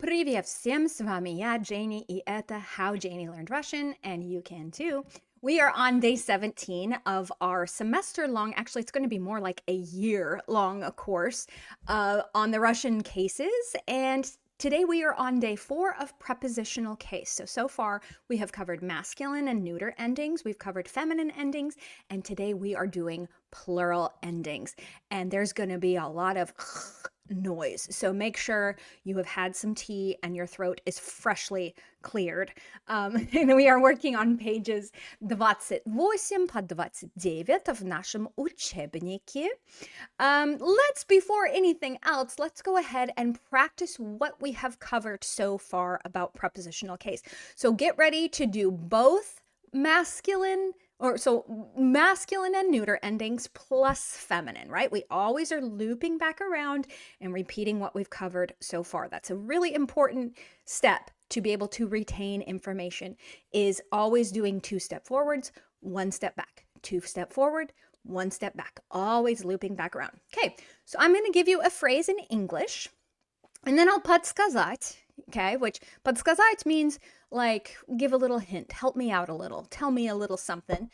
Привет всем, с вами я, Janey, и это How Janey Learned Russian, and you can too. We are on day 17 of our semester-long, actually it's going to be more like a year-long course on the Russian cases, and today we are on day 4 of prepositional case. So far we have covered masculine and neuter endings, we've covered feminine endings, and today we are doing plural endings. And there's going to be a lot of noise. So make sure you have had some tea and your throat is freshly cleared. And we are working on pages 28 по 29 в нашем учебнике. Before anything else, let's go ahead and practice what we have covered so far about prepositional case. So get ready to do both masculine and neuter endings plus feminine, right? We always are looping back around and repeating what we've covered so far. That's a really important step to be able to retain information, is always doing 2 step forwards, 1 step back, 2 step forward, 1 step back, always looping back around. Okay, so I'm going to give you a phrase in English, and then I'll подсказать, okay, which подсказать means like give a little hint, help me out a little, tell me a little something.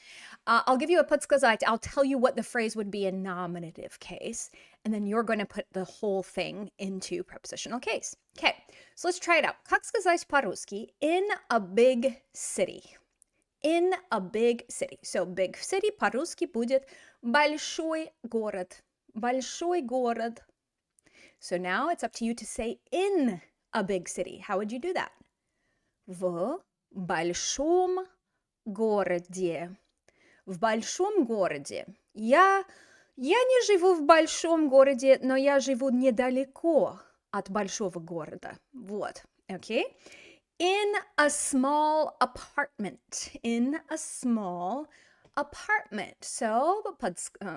I'll give you a подсказать, I'll tell you what the phrase would be in nominative case, and then you're going to put the whole thing into prepositional case. Okay, so let's try it out. Как сказать по-русски in a big city? In a big city. So big city по-русски будет большой город. Большой город. So now it's up to you to say in a big city. How would you do that? В большом городе. В большом городе. Я не живу в большом городе, но я живу недалеко от большого города. Вот. Okay? In a small apartment. In a small apartment. So,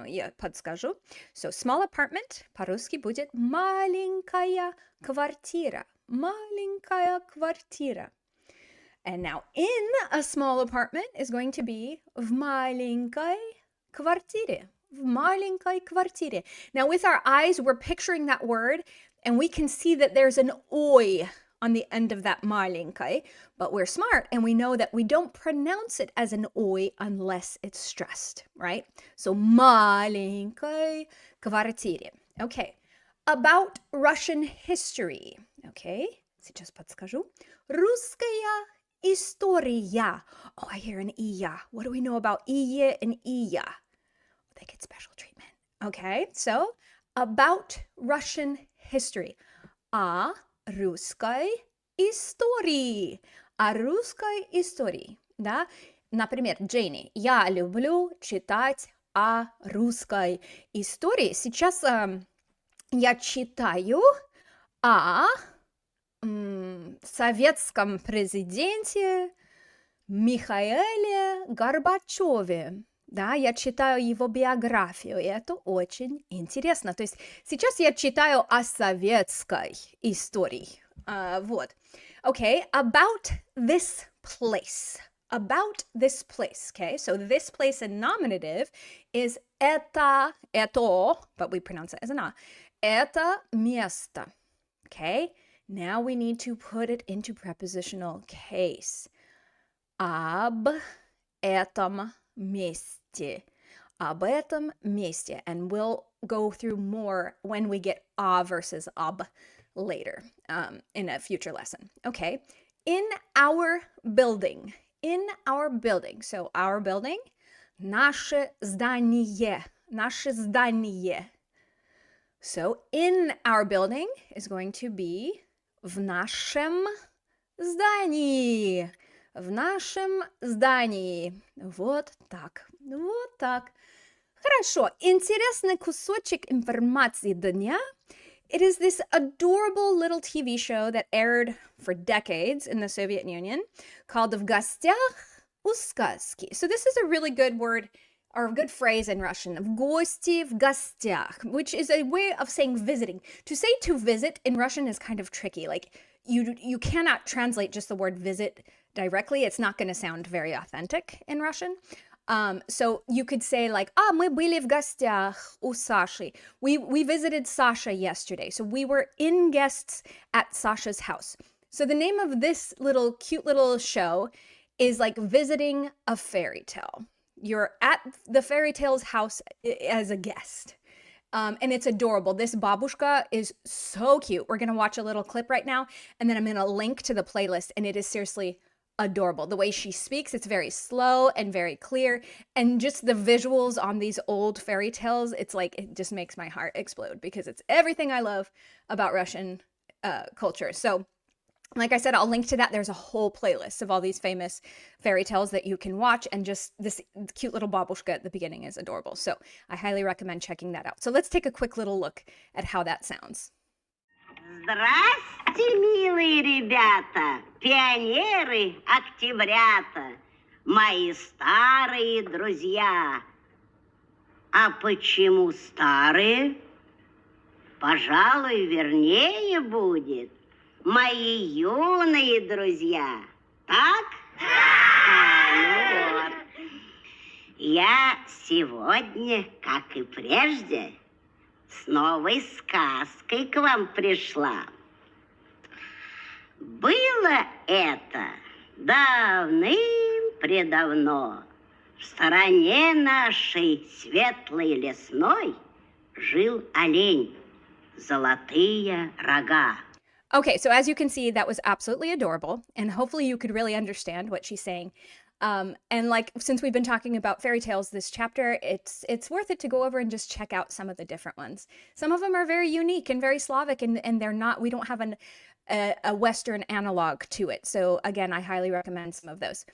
я подскажу. So, small apartment по-русски будет маленькая квартира. Маленькая квартира. And now, in a small apartment is going to be в маленькой квартире. В маленькой квартире. Now, with our eyes, we're picturing that word, and we can see that there's an oi on the end of that маленькой, but we're smart and we know that we don't pronounce it as an oi unless it's stressed, right? So маленькой квартире. Okay. About Russian history. Okay. Сейчас подскажу. Русская история. Oh, I hear an iya. What do we know about iya and iya? They get special treatment. Okay. So about Russian history. О русской истории. О русской истории. Да? Например, Дженни, я люблю читать о русской истории. Сейчас я читаю о советском президенте Михаиле Горбачеве. Да, я читаю его биографию, и это очень интересно. То есть сейчас я читаю о советской истории. Вот. Okay, about this place. About this place, okay? So this place in nominative is это, but we pronounce it as an a. Это место, okay? Now we need to put it into prepositional case. Об этом месте. Об этом месте. And we'll go through more when we get a versus об later in a future lesson. Okay. In our building. In our building. So our building. Наше здание. Наше здание. So in our building is going to be в нашем здании. В нашем здании. Вот так. Вот так. Хорошо. Интересный кусочек информации дня. It is this adorable little TV show that aired for decades in the Soviet Union called В гостях у сказки. So this is a really good word or a good phrase in Russian. В гости, в гостях, which is a way of saying visiting. To say to visit in Russian is kind of tricky. Like you cannot translate just the word visit directly. It's not going to sound very authentic in Russian. So you could say like, мы были в гостях у Саши. We visited Sasha yesterday. So we were in guests at Sasha's house. So the name of this little cute little show is like visiting a fairy tale. You're at the fairy tale's house as a guest. And it's adorable. This babushka is so cute. We're going to watch a little clip right now, and then I'm going to link to the playlist, and it is seriously adorable. The way she speaks, it's very slow and very clear, and just the visuals on these old fairy tales, it's like, it just makes my heart explode because it's everything I love about Russian culture. So like I said, I'll link to that. There's a whole playlist of all these famous fairy tales that you can watch, and just this cute little babushka at the beginning is adorable. So I highly recommend checking that out. So let's take a quick little look at how that sounds. Здрасте, милые ребята, пионеры, октябрята, мои старые друзья. А почему старые? Пожалуй, вернее будет. Мои юные друзья. Так? Ну вот. Я сегодня, как и прежде, с новой сказкой к вам пришла. Было это давным-предавно. В стороне нашей светлой лесной жил олень, золотые рога. Okay, so as you can see, that was absolutely adorable, and hopefully you could really understand what she's saying. And like, since we've been talking about fairy tales this chapter, it's worth it to go over and just check out some of the different ones. Some of them are very unique and very Slavic, and they're not, we don't have a Western analog to it. So again, I highly recommend some of those.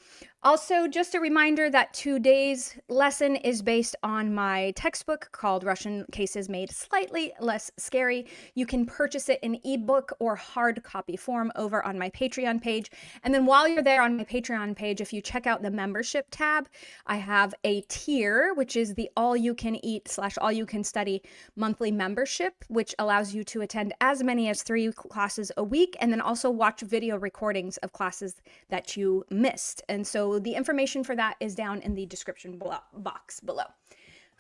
Also, just a reminder that today's lesson is based on my textbook called Russian Cases Made Slightly Less Scary. You can purchase it in ebook or hard copy form over on my Patreon page. And then while you're there on my Patreon page, if you check out the membership tab, I have a tier, which is the all-you-can-eat/all-you-can-study monthly membership, which allows you to attend as many as 3 classes a week, and then also watch video recordings of classes that you missed. And so the information for that is down in the description box below.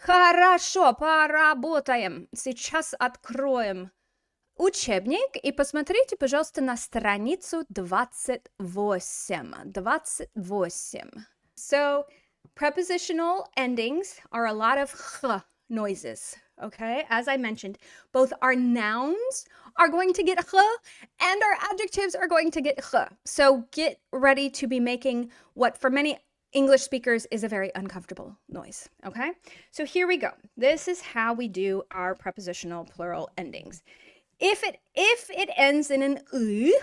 Хорошо, поработаем. Сейчас откроем учебник и посмотрите, пожалуйста, на страницу 28. 28. So, prepositional endings are a lot of х noises. Okay, as I mentioned, both our nouns are going to get х and our adjectives are going to get ch. So get ready to be making what for many English speakers is a very uncomfortable noise. Okay, so here we go. This is how we do our prepositional plural endings. If it ends in an u,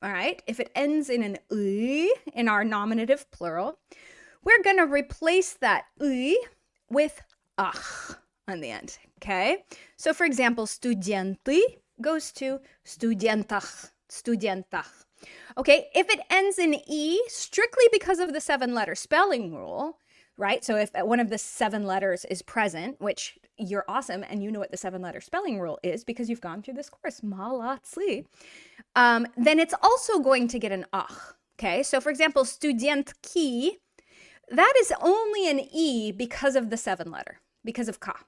all right, if it ends in an u in our nominative plural, we're going to replace that u with ach on the end, okay? So for example, studenty goes to studentach, studentach. Okay, if it ends in E, strictly because of the 7-letter spelling rule, right? So if one of the 7 letters is present, which you're awesome and you know what the 7-letter spelling rule is because you've gone through this course, malatsli, then it's also going to get an ach, okay? So for example, studentki, that is only an E because of the 7-letter, because of ka.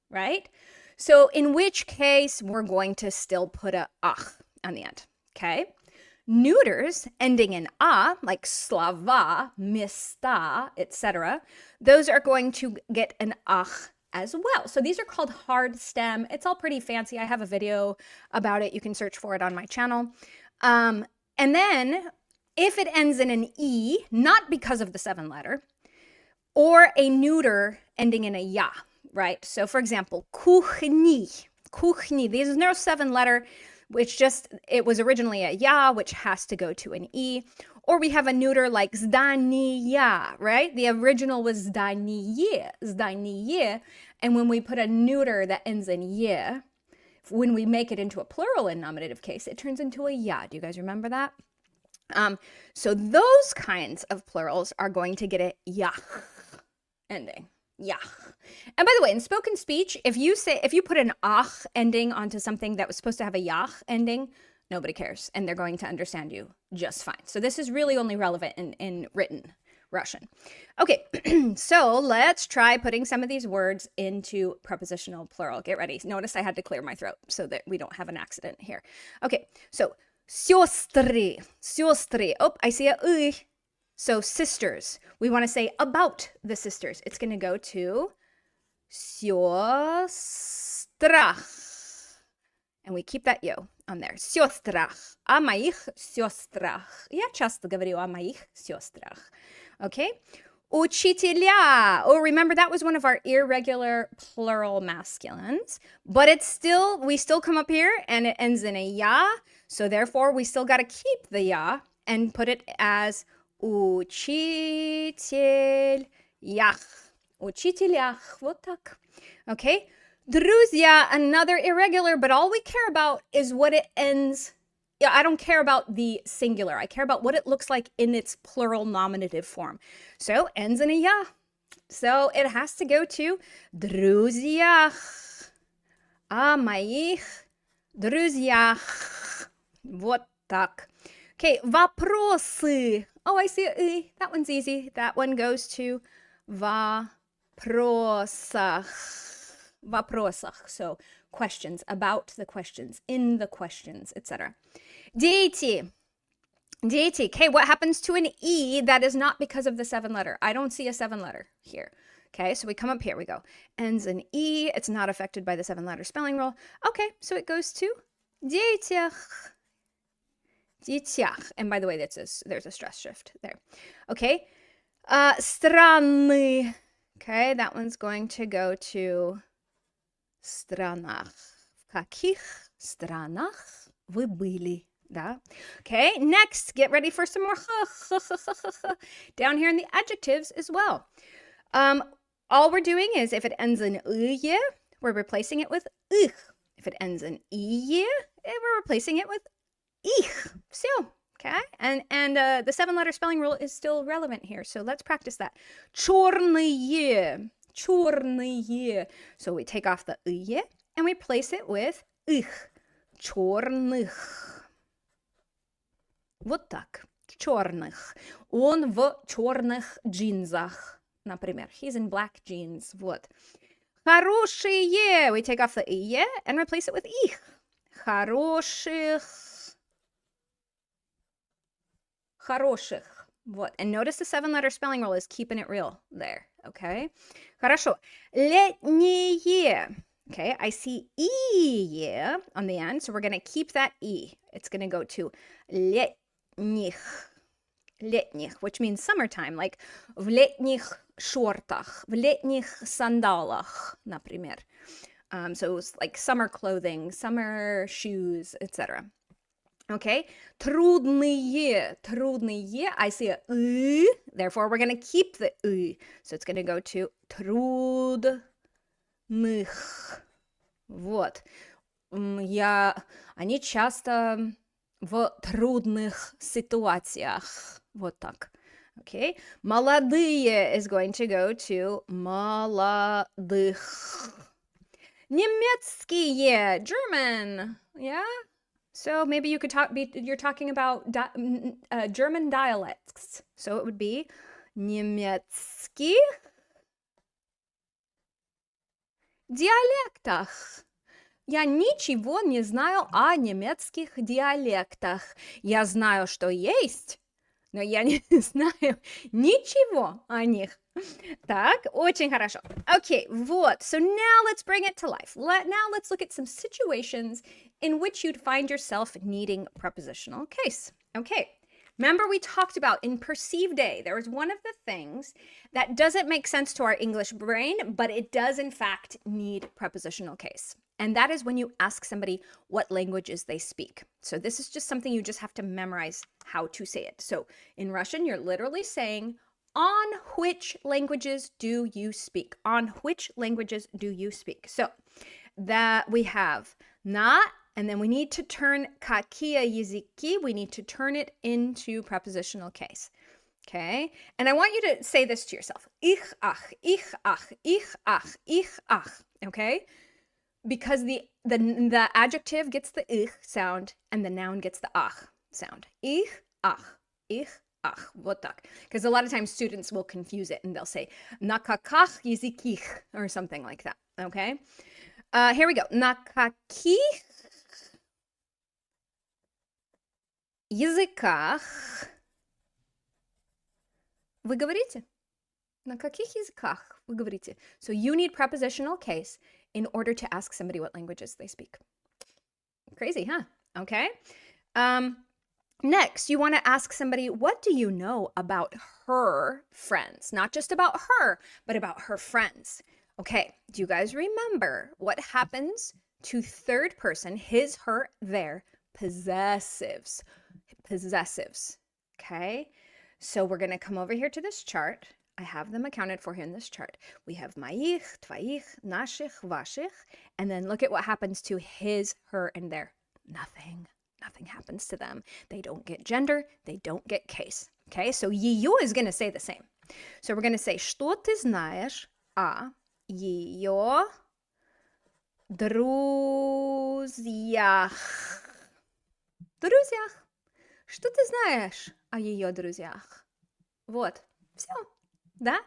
Right? So in which case, we're going to still put a ach on the end, okay? Neuters ending in a, like slava, mista, etc., those are going to get an ach as well. So these are called hard stem. It's all pretty fancy. I have a video about it. You can search for it on my channel. And then if it ends in an E, not because of the 7-letter, or a neuter ending in a ya, right? So for example, kuchni, kuchni, there's no 7-letter, which just, it was originally a ya, which has to go to an E. Or we have a neuter like zdaniya, right? The original was zdaniye, zdaniye. And when we put a neuter that ends in ye, when we make it into a plural in nominative case, it turns into a ya. Do you guys remember that? So those kinds of plurals are going to get a yach ending. Yeah. And by the way, in spoken speech, if you put an ach ending onto something that was supposed to have a yach ending, nobody cares, and they're going to understand you just fine. So this is really only relevant in written Russian. Okay, so let's try putting some of these words into prepositional plural. Get ready. Notice I had to clear my throat so that we don't have an accident here. Okay, so сестры, сестры. Oh, I see a y. So sisters. We want to say about the sisters. It's going to go to сестрах. And we keep that yo on there. Сестрах. О моих сестрах. Я часто говорю о моих сестрах. Okay? Учителя. Oh, remember that was one of our irregular plural masculines, but we still come up here and it ends in a ya. So therefore, we still got to keep the ya and put it as учителях. Учителях. Вот так. Okay? Друзья, another irregular, but all we care about is what it ends. Yeah, I don't care about the singular. I care about what it looks like in its plural nominative form. So ends in a ya. So it has to go to друзьях. О моих друзьях. Вот так. Okay, вопросы. Oh, I see a y. That one's easy. That one goes to вопросах. Вопросах. So questions, about the questions, in the questions, etc. Дети. Дети. Okay, what happens to an E that is not because of the 7 letter? I don't see a 7 letter here. Okay, so we come up here, we go. Ends in E, it's not affected by the 7 letter spelling rule. Okay, so it goes to детях. Детях. And by the way, there's a stress shift there. Okay, страны. Okay, that one's going to go to странах. В каких странах вы были? Да. Okay, next, get ready for some more down here in the adjectives as well. All we're doing is if it ends in y, we're replacing it with ich. If it ends in y, we're replacing it with ich. So, okay, and the 7-letter spelling rule is still relevant here. So let's practice that. Черные, черные. So we take off the y and we place it with ich. Черных. Вот так. Черных. Он в черных джинсах, например. He's in black jeans. Вот. Хорошие. We take off the «е» and replace it with «их». Хороших. Хороших. Вот. And notice the 7-letter spelling rule is keeping it real there. Okay? Хорошо. Летние. Okay, I see «и» on the end, so we're going to keep that «и». It's going to go to летних. Летних, which means summertime, like в летних шортах, в летних сандалах, например. So it's like summer clothing, summer shoes, etc. Okay, трудные, трудные, I see a «ы», therefore we're going to keep the «ы». So it's going to go to трудных. Вот. Они часто в трудных ситуациях. Вот так. Okay. Молодые is going to go to молодых. Немецкие, German. Yeah? So maybe you could you're talking about German dialects. So it would be немецких диалектах. Я ничего не знаю о немецких диалектах. Я знаю, что есть, но я не знаю ничего о них. Так, очень хорошо. Okay, вот. So now let's bring it to life. Now let's look at some situations in which you'd find yourself needing prepositional case. Okay. Remember we talked about in perceived A, there was one of the things that doesn't make sense to our English brain, but it does in fact need prepositional case. And that is when you ask somebody what languages they speak. So this is just something you just have to memorize how to say it. So in Russian, you're literally saying, on which languages do you speak? On which languages do you speak? So that we have na, and then we need to turn какие языки, we need to turn it into prepositional case. Okay? And I want you to say this to yourself. Ich ach, ich ach, ich ach, ich ach. Okay? Because the adjective gets the ich sound and the noun gets the ach sound. Ich ach, ich kakach. Вот так. Because a lot of times students will confuse it and they'll say na kakach языких or something like that. Okay. Here we go. На каких языках вы говорите? На каких языках вы говорите? So you need prepositional case in order to ask somebody what languages they speak. Crazy, huh? Okay. Next, you want to ask somebody, what do you know about her friends? Not just about her, but about her friends. Okay, do you guys remember what happens to third person, his, her, their, possessives? Possessives, okay? So we're going to come over here to this chart. I have them accounted for here in this chart. We have моих, твоих, наших, ваших, and then look at what happens to his, her, and their. Nothing. Nothing happens to them. They don't get gender. They don't get case. Okay, so ее is going to say the same. So we're going to say, что ты знаешь о ее друзьях? Друзьях. Что ты знаешь о ее друзьях? Вот. Все. Да?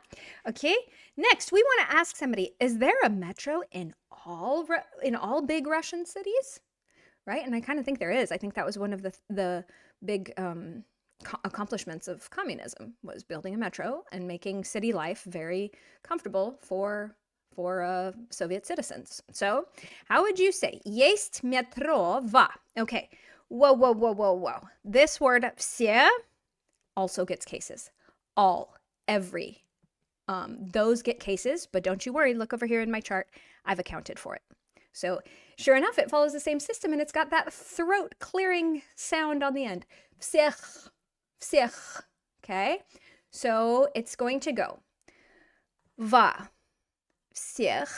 Okay. Next, we want to ask somebody, is there a metro in all big Russian cities? Right? And I kind of think there is. I think that was one of the big accomplishments of communism, was building a metro and making city life very comfortable for Soviet citizens. So how would you say есть метро в? Okay. Whoa. This word все also gets cases. All, every. Those get cases, but don't you worry. Look over here in my chart. I've accounted for it. So sure enough, it follows the same system, and it's got that throat clearing sound on the end. Всех, всех. Okay? So it's going to go во всех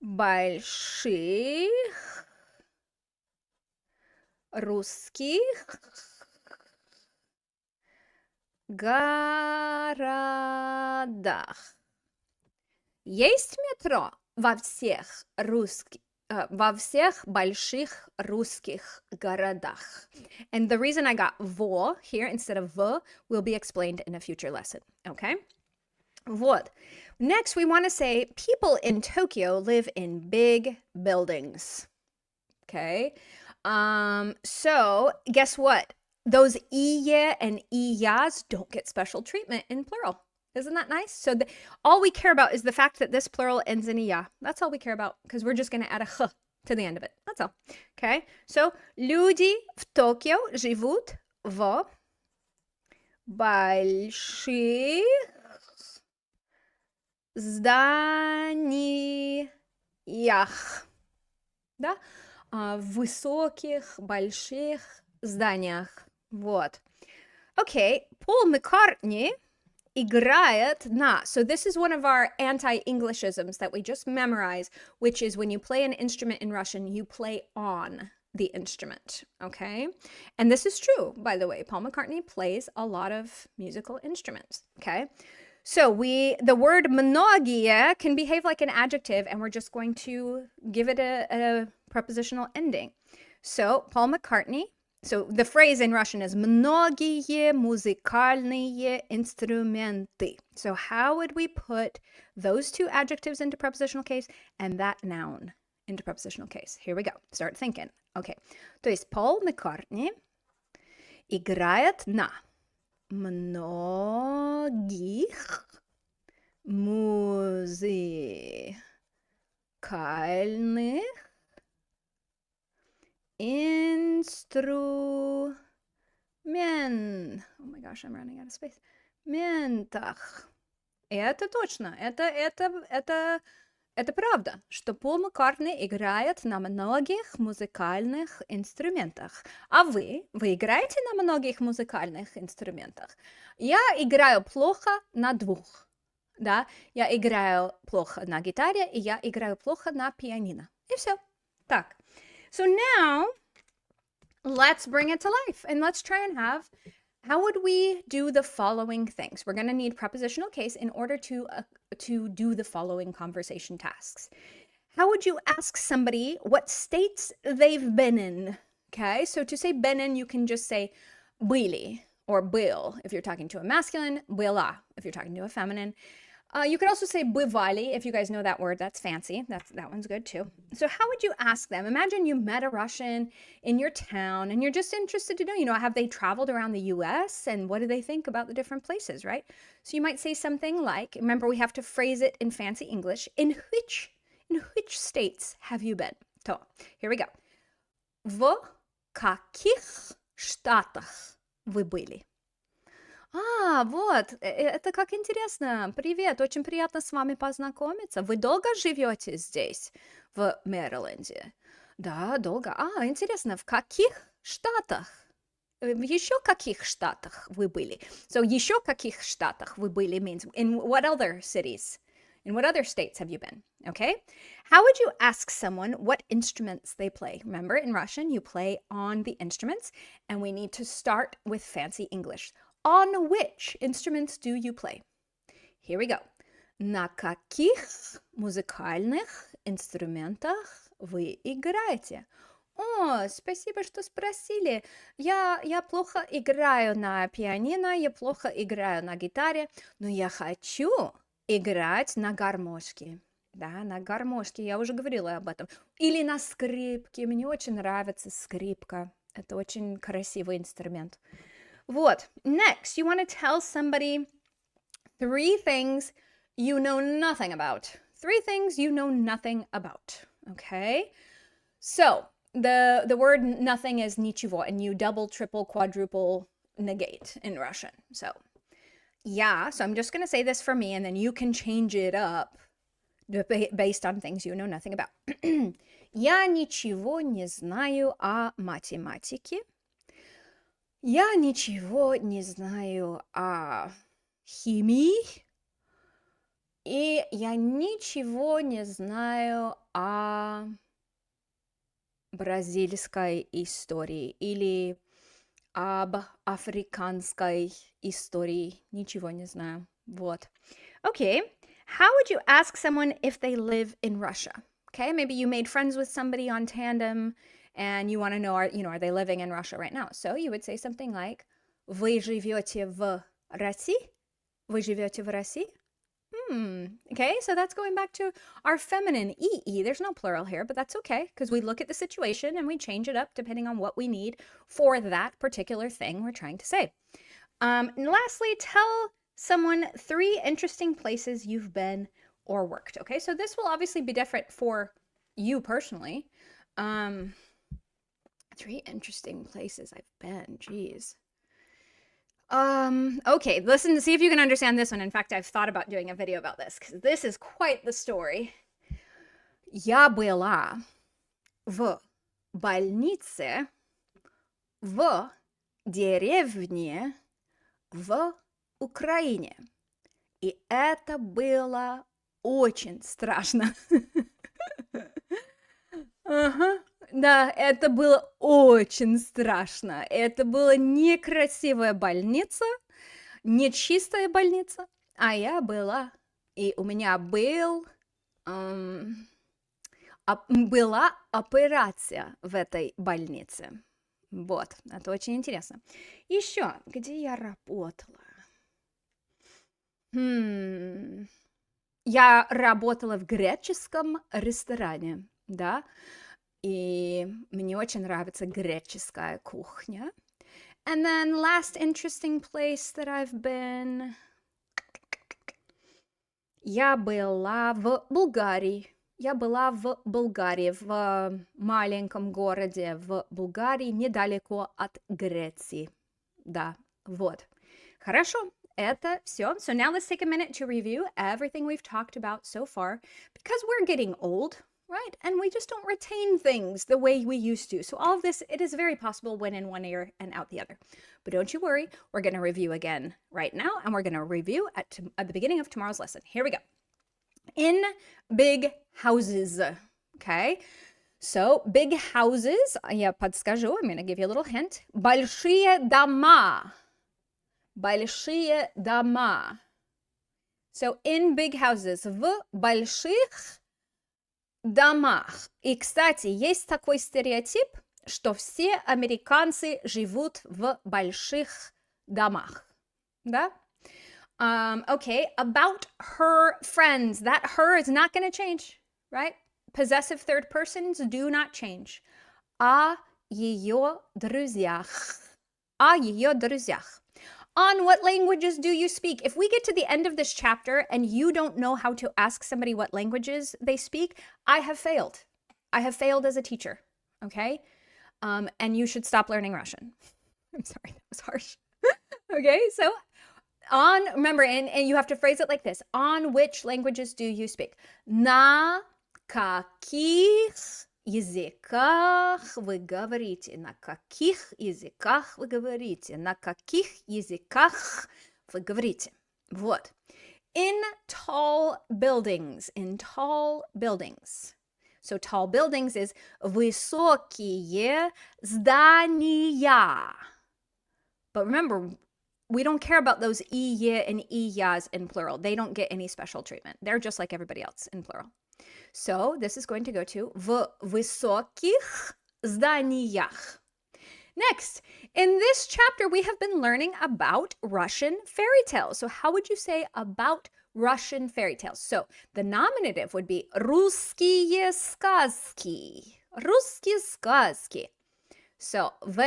больших русских городах. Есть метро во всех больших русских городах. And the reason I got во here instead of v will be explained in a future lesson, okay? Вот. Next, we want to say people in Tokyo live in big buildings, okay? So guess what? Those iye and iyas don't get special treatment in plural. Isn't that nice? So all we care about is the fact that this plural ends in iya. That's all we care about, because we're just going to add a ch to the end of it. That's all. Okay? So, люди в Токио живут в больших зданиях. Да? Высоких, больших зданиях. Вот. Okay. Paul McCartney играет на. So this is one of our anti-Englishisms that we just memorize, which is when you play an instrument in Russian, you play on the instrument, okay? And this is true, by the way. Paul McCartney plays a lot of musical instruments, okay? So the word многие can behave like an adjective, and we're just going to give it a prepositional ending. So Paul McCartney. So the phrase in Russian is многие музыкальные инструменты. So how would we put those two adjectives into prepositional case and that noun into prepositional case? Here we go. Start thinking. Okay. То есть Paul McCartney играет на многих музыкальных oh my gosh, I'm running out of space. Ментах. Это точно. Это правда, что Пол Маккартни играет на многих музыкальных инструментах. А вы играете на многих музыкальных инструментах? Я играю плохо на двух. Да, я играю плохо на гитаре, и я играю плохо на пианино. И все. Так. So now, let's bring it to life, and let's try and how would we do the following things? We're going to need prepositional case in order to do the following conversation tasks. How would you ask somebody what states they've been in? Okay, so to say been in, you can just say были, or был if you're talking to a masculine, была if you're talking to a feminine. You could also say bывали if you guys know that word. That's fancy. That one's good too. So how would you ask them? Imagine you met a Russian in your town and you're just interested to know, have they traveled around the US and what do they think about the different places, right? So you might say something like, remember we have to phrase it in fancy English, in which states have you been? So, here we go. В каких штатах вы были? Вот, это как интересно. Привет, очень приятно с вами познакомиться. Вы долго живете здесь, в Мэриленде? Да, долго. Интересно, в каких штатах? В еще каких штатах вы были? So, еще каких штатах вы были means in what other cities? In what other states have you been? Okay? How would you ask someone what instruments they play? Remember, in Russian, you play on the instruments, and we need to start with fancy English. On which instruments do you play? Here we go. На каких музыкальных инструментах вы играете? О, спасибо, что спросили. Я плохо играю на пианино, я плохо играю на гитаре, но я хочу играть на гармошке. Да, на гармошке, я уже говорила об этом. Или на скрипке, мне очень нравится скрипка. Это очень красивый инструмент. Вот, next, you want to tell somebody 3 things you know nothing about. 3 things you know nothing about, okay? So, the word nothing is ничего, and you double, triple, quadruple negate in Russian. So, so I'm just going to say this for me, and then you can change it up based on things you know nothing about. Я ничего не знаю о математике. Я ничего не знаю о химии. И я ничего не знаю о бразильской истории или об африканской истории. Ничего не знаю. Вот. Okay. How would you ask someone if they live in Russia? Okay, maybe you made friends with somebody on Tandem and you want to know, are they living in Russia right now? So you would say something like, Вы живете в России? Вы живете в России? Okay, so that's going back to our feminine, ee. There's no plural here, but that's okay, because we look at the situation and we change it up depending on what we need for that particular thing we're trying to say. And lastly, tell someone 3 interesting places you've been or worked. Okay, so this will obviously be different for you personally. 3 interesting places I've been. Geez. Okay, listen to see if you can understand this one. In fact, I've thought about doing a video about this because this is quite the story. Я была в больнице в деревне в Украине. И это было очень страшно. Да, это было очень страшно. Это была некрасивая больница, нечистая больница, а я была. И у меня была операция в этой больнице. Вот, это очень интересно. Еще, где я работала? Я работала в греческом ресторане, да, и мне очень нравится греческая кухня. And then last interesting place that I've been. Я была в Болгарии. Я была в Болгарии, в маленьком городе в Болгарии, недалеко от Греции. Да, вот. Хорошо. Это все. So now let's take a minute to review everything we've talked about so far, because we're getting old, right? And we just don't retain things the way we used to. So all of this, it is very possible when in one ear and out the other. But don't you worry, we're going to review again right now, and we're going to review at the beginning of tomorrow's lesson. Here we go. In big houses, okay? So big houses, я подскажу, I'm going to give you a little hint. Большие дома. Большие дома. So in big houses, в больших домах. И, кстати, есть такой стереотип, что все американцы живут в больших домах. Да? Okay, about her friends. That her is not going to change, right? Possessive third persons do not change. О ее друзьях. О ее друзьях. On what languages do you speak? If we get to the end of this chapter and you don't know how to ask somebody what languages they speak, I have failed. I have failed as a teacher, okay? And you should stop learning Russian. I'm sorry, that was harsh. Okay, so remember, and you have to phrase it like this. On which languages do you speak? На каких языках вы говорите? На каких языках вы говорите? На каких языках вы говорите? Вот. In tall buildings. In tall buildings. So tall buildings is высокие здания. But remember, we don't care about those iye and iyas in plural. They don't get any special treatment. They're just like everybody else in plural. So this is going to go to в высоких зданиях. Next, in this chapter, we have been learning about Russian fairy tales. So how would you say about Russian fairy tales? So the nominative would be русские сказки. Русские сказки. So в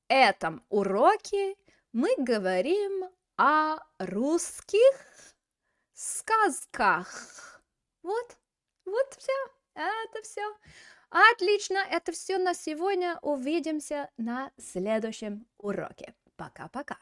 этом уроке мы говорим о русских сказках. Вот все. Это все. Отлично, это все на сегодня. Увидимся на следующем уроке. Пока-пока.